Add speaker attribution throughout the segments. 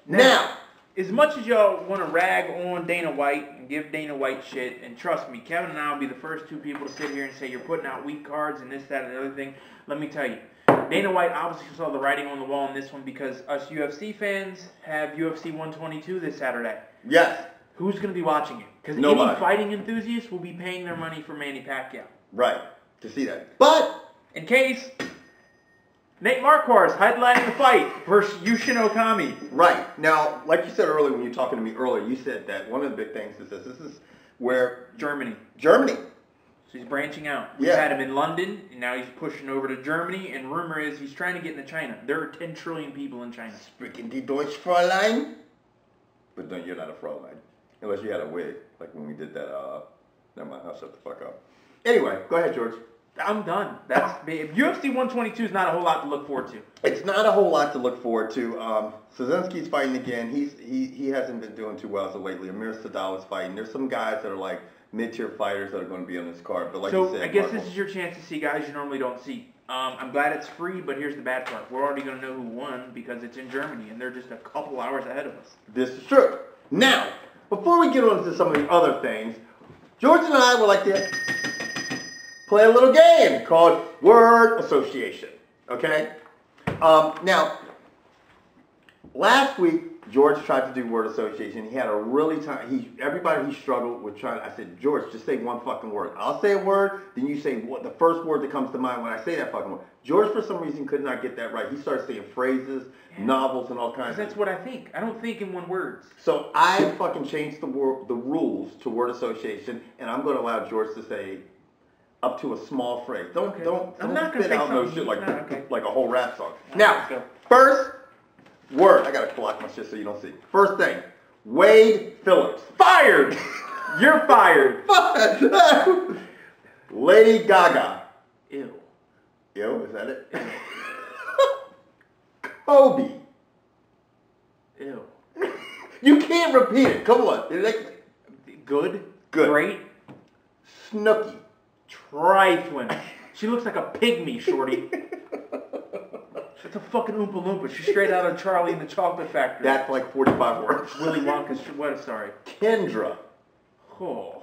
Speaker 1: Now,
Speaker 2: as much as y'all want to rag on Dana White and give Dana White shit, and trust me, Kevin and I will be the first two people to sit here and say you're putting out weak cards and this, that, and the other thing. Let me tell you, Dana White obviously saw the writing on the wall on this one because us UFC fans have UFC 122 this Saturday.
Speaker 1: Yes.
Speaker 2: Who's going to be watching it? Because any fighting enthusiasts will be paying their money for Manny Pacquiao.
Speaker 1: Right. To see that. But
Speaker 2: in case Nate Marquardt is headlining the fight versus Yushin Okami.
Speaker 1: Right. Now, like you said earlier when you were talking to me earlier, you said that one of the big things is this is where...
Speaker 2: Germany. So he's branching out. We've had him in London, and now he's pushing over to Germany, and rumor is he's trying to get into China. There are 10 trillion people in China.
Speaker 1: Speaking die Deutsch, Fräulein? But no, you're not a Fräulein. Unless you had a wig, like when we did that, never mind, I'll shut the fuck up. Anyway, go ahead, George.
Speaker 2: I'm done. UFC 122 is not a whole lot to look forward to.
Speaker 1: It's not a whole lot to look forward to. Szynski's fighting again. He hasn't been doing too well as of lately. Amir Sadal is fighting. There's some guys that are like mid-tier fighters that are going to be on this card. But like you said,
Speaker 2: I guess this is your chance to see guys you normally don't see. I'm glad it's free, but here's the bad part. We're already going to know who won because it's in Germany, and they're just a couple hours ahead of us.
Speaker 1: This is true. Now, before we get on to some of the other things, George and I would like to play a little game called Word Association. Okay? Now, last week, George tried to do word association. He had a really everybody he struggled with trying. I said, George, just say one fucking word. I'll say a word, then you say the first word that comes to mind when I say that fucking word. George, for some reason, could not get that right. He started saying phrases, novels, and all kinds of things.
Speaker 2: That's what I think. I don't think in one word.
Speaker 1: So I fucking changed the rules to word association, and I'm going to allow George to say up to a small phrase. Don't spit out no shit like a whole rap song. Now, first word. I gotta block my shit so you don't see. First thing, Wade Phillips.
Speaker 2: Fired! You're fired.
Speaker 1: Lady Gaga.
Speaker 2: Ew.
Speaker 1: Ew, is that it? Kobe.
Speaker 2: Ew.
Speaker 1: You can't repeat it. Come on.
Speaker 2: Good.
Speaker 1: Good.
Speaker 2: Great.
Speaker 1: Snooki.
Speaker 2: Trifling. She looks like a pygmy, shorty. That's a fucking Oompa Loompa. She's straight out of Charlie and the Chocolate Factory.
Speaker 1: That's like 45 words.
Speaker 2: Willy Wonka's... What? Sorry.
Speaker 1: Kendra.
Speaker 2: Oh.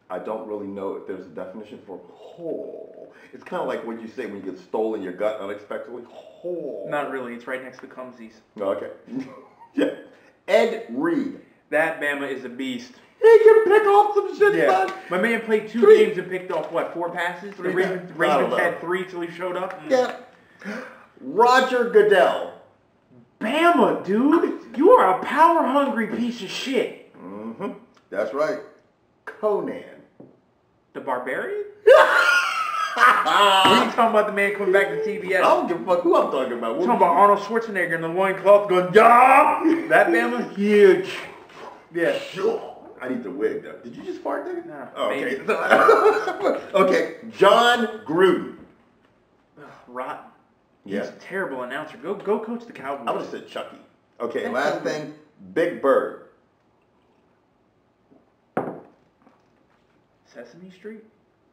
Speaker 1: I don't really know if there's a definition for oh. It's kind of like what you say when you get stolen your gut unexpectedly. Oh.
Speaker 2: Not really. It's right next to Cumsies.
Speaker 1: Okay. Yeah. Ed Reed.
Speaker 2: That Bama is a beast.
Speaker 1: He can pick off some shit, son.
Speaker 2: My man played 2 games and picked off, what, 4 passes? The Ravens had 3 till he showed up?
Speaker 1: Yeah. Roger Goodell.
Speaker 2: Bama, dude. You are a power-hungry piece of shit.
Speaker 1: Mm-hmm. That's right. Conan.
Speaker 2: The Barbarian? What are you talking about the man coming back to TBS?
Speaker 1: I don't give a fuck who I'm talking about.
Speaker 2: I'm talking about Arnold Schwarzenegger in the loincloth going, yeah! That Bama? Huge. Yeah.
Speaker 1: I need the wig, though. Did you just fart, nigga?
Speaker 2: Nah.
Speaker 1: Oh, okay. Okay. John Gruden.
Speaker 2: Rotten.
Speaker 1: Yeah.
Speaker 2: He's a terrible announcer. Go coach the Cowboys.
Speaker 1: I would have said Chucky. Okay, last thing. Big Bird.
Speaker 2: Sesame Street?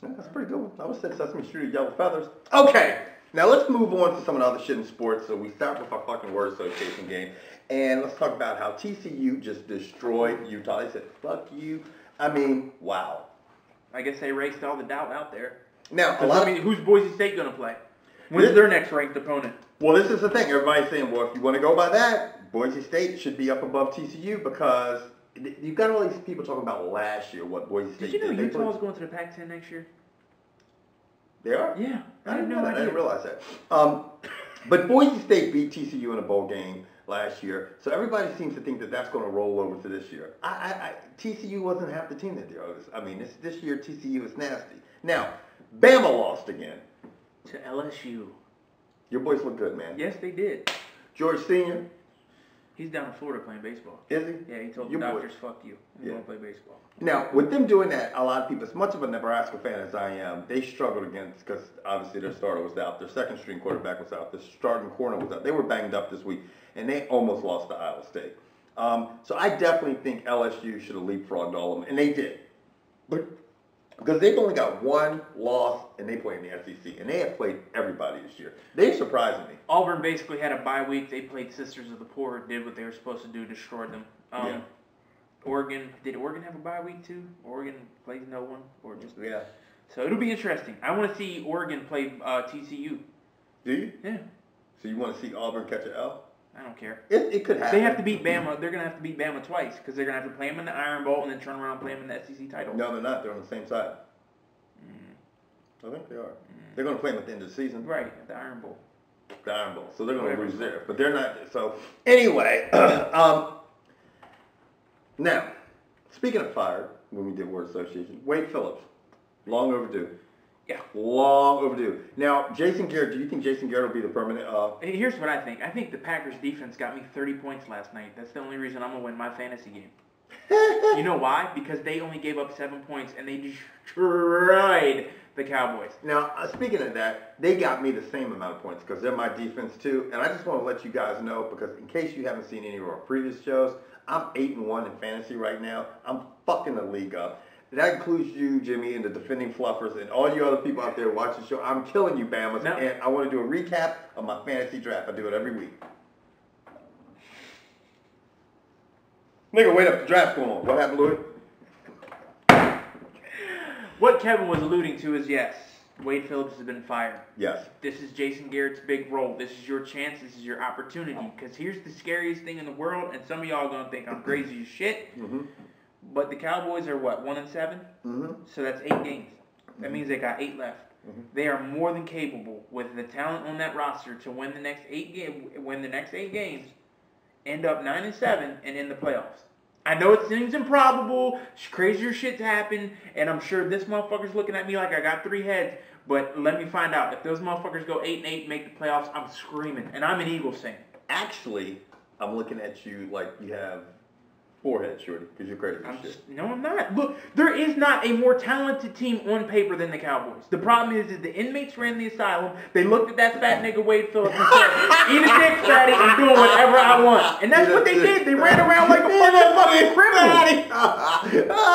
Speaker 1: Yeah, that's a pretty good one. I would have said Sesame Street, Yellow Feathers. Okay. Now let's move on to some of the other shit in sports. So we start with our fucking word association game. And let's talk about how TCU just destroyed Utah. They said, fuck you. I mean, wow.
Speaker 2: I guess they erased all the doubt out there.
Speaker 1: Now,
Speaker 2: who's Boise State going to play? When's their next ranked opponent?
Speaker 1: Well, this is the thing. Everybody's saying, well, if you want to go by that, Boise State should be up above TCU because you've got all these people talking about last year, what Boise State did.
Speaker 2: Did you know Utah is going to the Pac-10 next year?
Speaker 1: They are?
Speaker 2: Yeah.
Speaker 1: I didn't know that. I didn't realize that. But Boise State beat TCU in a bowl game last year, so everybody seems to think that that's going to roll over to this year. TCU wasn't half the team that year. I mean, this year TCU is nasty. Now, Bama lost again.
Speaker 2: To LSU.
Speaker 1: Your boys look good, man.
Speaker 2: Yes, they did.
Speaker 1: George Sr.?
Speaker 2: He's down in Florida playing baseball.
Speaker 1: Is he?
Speaker 2: Yeah, he told the doctors, fuck you. He won't play baseball.
Speaker 1: Now, with them doing that, a lot of people, as much of a Nebraska fan as I am, they struggled against, because obviously their starter was out, their second string quarterback was out, their starting corner was out. They were banged up this week, and they almost lost to Iowa State. So I definitely think LSU should have leapfrogged all of them, and they did. But Because they've only got one loss, and they play in the SEC, and they have played everybody this year. They're surprising me.
Speaker 2: Auburn basically had a bye week. They played Sisters of the Poor, did what they were supposed to do, destroyed them.
Speaker 1: Yeah.
Speaker 2: Oregon, did Oregon have a bye week too? Oregon plays no one, or just
Speaker 1: Yeah.
Speaker 2: So it'll be interesting. I want to see Oregon play TCU.
Speaker 1: Do you?
Speaker 2: Yeah.
Speaker 1: So you want to see Auburn catch an L?
Speaker 2: I don't care.
Speaker 1: It could happen.
Speaker 2: They have to beat Bama. They're gonna have to beat Bama twice because they're gonna have to play them in the Iron Bowl and then turn around and play them in the SEC title.
Speaker 1: No, they're not. They're on the same side. I think they are. They're going to play them at the end of the season.
Speaker 2: Right, at the Iron Bowl.
Speaker 1: The Iron Bowl. So they're going to lose there. But they're not. So, anyway. Now, speaking of fired, when we did word association, Wade Phillips. Long overdue.
Speaker 2: Yeah.
Speaker 1: Long overdue. Now, Jason Garrett, do you think Jason Garrett will be the permanent?
Speaker 2: Here's what I think. I think the Packers defense got me 30 points last night. That's the only reason I'm going to win my fantasy game. You know why? Because they only gave up 7 points and they destroyed the Cowboys.
Speaker 1: Now, speaking of that, they got me the same amount of points because they're my defense too. And I just want to let you guys know, because in case you haven't seen any of our previous shows, I'm 8-1 in fantasy right now. I'm fucking the league up. That includes you, Jimmy, and the defending fluffers, and all you other people out there watching the show. I'm killing you, Bamas.
Speaker 2: No.
Speaker 1: And I want to do a recap of my fantasy draft. I do it every week. Nigga, wait up. The draft's going on. What happened, Louis?
Speaker 2: What Kevin was alluding to is, yes, Wade Phillips has been fired.
Speaker 1: Yes.
Speaker 2: This is Jason Garrett's big role. This is your chance. This is your opportunity. Because here's the scariest thing in the world, and some of y'all are going to think I'm crazy as shit.
Speaker 1: Mm-hmm.
Speaker 2: But the Cowboys are, what, 1-7?
Speaker 1: Mm-hmm.
Speaker 2: So that's 8 games. That means they got 8 left. Mm-hmm. They are more than capable with the talent on that roster to win the next 8 games, end up 9-7, and in the playoffs. I know it seems improbable, crazier shit's happen, and I'm sure this motherfucker's looking at me like I got 3 heads, but let me find out. If those motherfuckers go 8-8, make the playoffs, I'm screaming, and I'm an Eagles fan.
Speaker 1: Actually, I'm looking at you like you have 4 heads, Shorty, because you're crazy as shit.
Speaker 2: No, I'm not. Look, there is not a more talented team on paper than the Cowboys. The problem is the inmates ran the asylum. They looked at that fat nigga Wade Phillips and said, eat a dick, fatty, and doing whatever I want. And that's what they did. They ran around like a fucking criminal.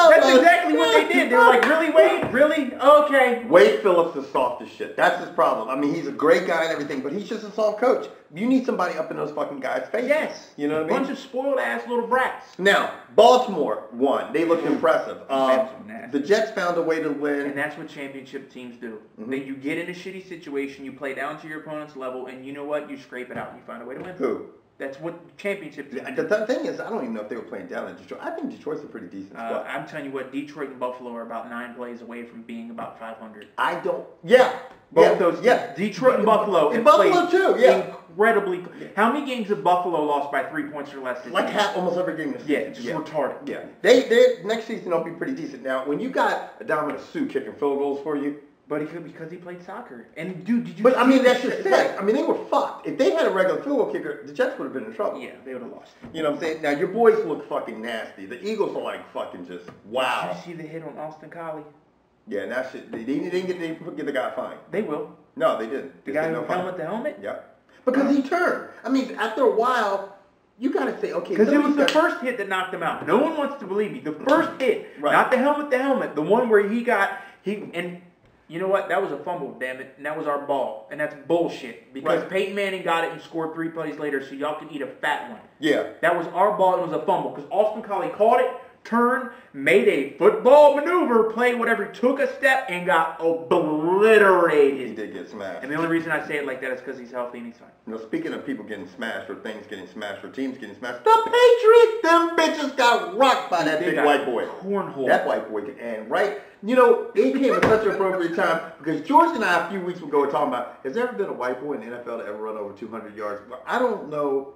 Speaker 2: That's exactly what they did. They were like, really, Wade? Really? Okay.
Speaker 1: Wade Phillips is soft as shit. That's his problem. I mean, he's a great guy and everything, but he's just a soft coach. You need somebody up in those fucking guys' faces.
Speaker 2: Yes.
Speaker 1: You know what I mean?
Speaker 2: Bunch of spoiled ass little brats.
Speaker 1: Now, Baltimore won. They looked impressive. The Jets found a way to win.
Speaker 2: And that's what championship teams do.
Speaker 1: Mm-hmm.
Speaker 2: You get in a shitty situation, you play down to your opponent's level, and you know what? You scrape it out and you find a way to win.
Speaker 1: Who?
Speaker 2: That's what championship teams do.
Speaker 1: The thing is, I don't even know if they were playing down in Detroit. I think Detroit's a pretty decent squad.
Speaker 2: I'm telling you what, Detroit and Buffalo are about 9 plays away from being about 500.
Speaker 1: I don't. Yeah.
Speaker 2: Both those. Yeah. Detroit and Buffalo.
Speaker 1: And Buffalo too. Yeah.
Speaker 2: Incredibly. How many games have Buffalo lost by 3 points or less this
Speaker 1: like
Speaker 2: season?
Speaker 1: almost every game this
Speaker 2: season.
Speaker 1: season.
Speaker 2: Yeah, just retarded.
Speaker 1: Yeah. They next season they'll be pretty decent. Now, when you got Adama Sue kicking field goals for you.
Speaker 2: But because he played soccer. And dude, did you
Speaker 1: But I mean, that's just it. I mean, they were fucked. If they had a regular field goal kicker, the Jets would have been in trouble.
Speaker 2: Yeah, they would have lost.
Speaker 1: You know what I'm saying? Now, your boys look fucking nasty. The Eagles are like fucking just, wow.
Speaker 2: Did you see the hit on Austin Collie?
Speaker 1: Yeah, and that shit, they didn't get the guy fined.
Speaker 2: They will.
Speaker 1: No, they didn't.
Speaker 2: The guy who helmet to helmet?
Speaker 1: Yeah. Because he turned. I mean, after a while, you got to say, okay.
Speaker 2: Because it was the first hit that knocked him out. No one wants to believe me. The first hit,
Speaker 1: right.
Speaker 2: Not the helmet to helmet, the one where and you know what? That was a fumble, damn it. And that was our ball. And that's bullshit. Because
Speaker 1: right.
Speaker 2: Peyton Manning got it and scored 3 plays later, so y'all can eat a fat one.
Speaker 1: Yeah.
Speaker 2: That was our ball and it was a fumble. Because Austin Collie caught it, turned, made a football maneuver, played whatever, took a step, and got obliterated.
Speaker 1: He did get smashed.
Speaker 2: And the only reason I say it like that is because he's healthy and he's fine.
Speaker 1: You know, speaking of people getting smashed or things getting smashed or teams getting smashed, the Patriots, them bitches got rocked by that big white boy.
Speaker 2: Cornhole.
Speaker 1: That white boy. And right, you know, it came at such an appropriate time because George and I a few weeks ago were talking about, has there ever been a white boy in the NFL to ever run over 200 yards? Well, I don't know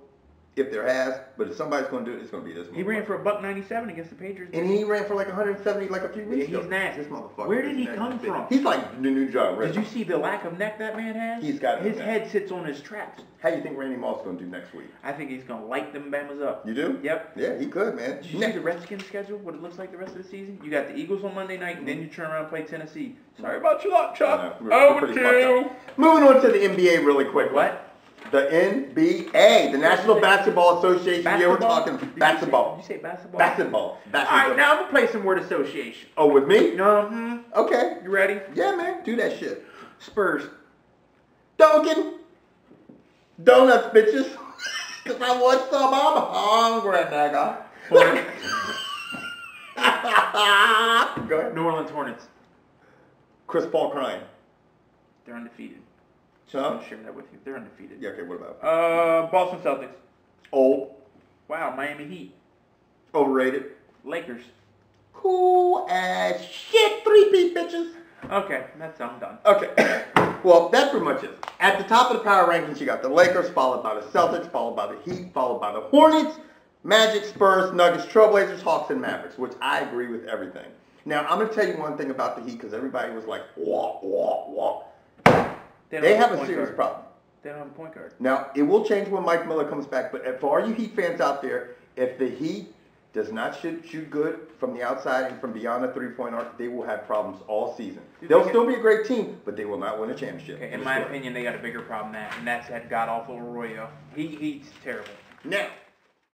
Speaker 1: if there has, but if somebody's going to do it, it's going to be this one.
Speaker 2: He ran for $197 against the Patriots.
Speaker 1: And he ran for like 170 like a few weeks ago.
Speaker 2: He's nasty.
Speaker 1: This motherfucker.
Speaker 2: Where did he come from?
Speaker 1: He's like the new John Ritter.
Speaker 2: Did you see the lack of neck that man has?
Speaker 1: He's got
Speaker 2: his head sits on his traps.
Speaker 1: How do you think Randy Moss is going to do next week?
Speaker 2: I think he's going to light them Bamas up.
Speaker 1: You do?
Speaker 2: Yep.
Speaker 1: Yeah, he could, man.
Speaker 2: Did you see the Redskins schedule? What it looks like the rest of the season? You got the Eagles on Monday night, and then you turn around and play Tennessee. Sorry about your luck, Chuck.
Speaker 1: Moving on to the NBA really quick.
Speaker 2: What?
Speaker 1: The NBA, the National Basketball Association. Yeah, we're talking basketball.
Speaker 2: Did you say basketball?
Speaker 1: Basketball.
Speaker 2: All right, now I'm gonna play some word association.
Speaker 1: Oh, with me?
Speaker 2: No.
Speaker 1: Okay.
Speaker 2: You ready?
Speaker 1: Yeah, man. Do that shit.
Speaker 2: Spurs.
Speaker 1: Dunkin'. Donuts, bitches. Cause I want some. I'm hungry, nigga. Go ahead.
Speaker 2: New Orleans Hornets.
Speaker 1: Chris Paul crying.
Speaker 2: They're undefeated.
Speaker 1: Huh?
Speaker 2: I'm sharing that with you. They're undefeated.
Speaker 1: Yeah, okay, what about?
Speaker 2: Boston Celtics.
Speaker 1: Old.
Speaker 2: Wow, Miami Heat.
Speaker 1: Overrated.
Speaker 2: Lakers.
Speaker 1: Cool as shit. 3-peat bitches.
Speaker 2: Okay, I'm done.
Speaker 1: Okay. Well, that's pretty much it. At the top of the power rankings, you got the Lakers, followed by the Celtics, followed by the Heat, followed by the Hornets, Magic, Spurs, Nuggets, Trailblazers, Hawks, and Mavericks, which I agree with everything. Now, I'm going to tell you one thing about the Heat, because everybody was like, wah, wah, wah. They have a serious problem.
Speaker 2: They don't have a point guard.
Speaker 1: Now, it will change when Mike Miller comes back, but for all you Heat fans out there, if the Heat does not shoot good from the outside and from beyond the three-point arc, they will have problems all season. They'll still be a great team, but they will not win a championship.
Speaker 2: Okay, in my opinion, they got a bigger problem than that, and that's that god-awful Arroyo. He's terrible.
Speaker 1: Now,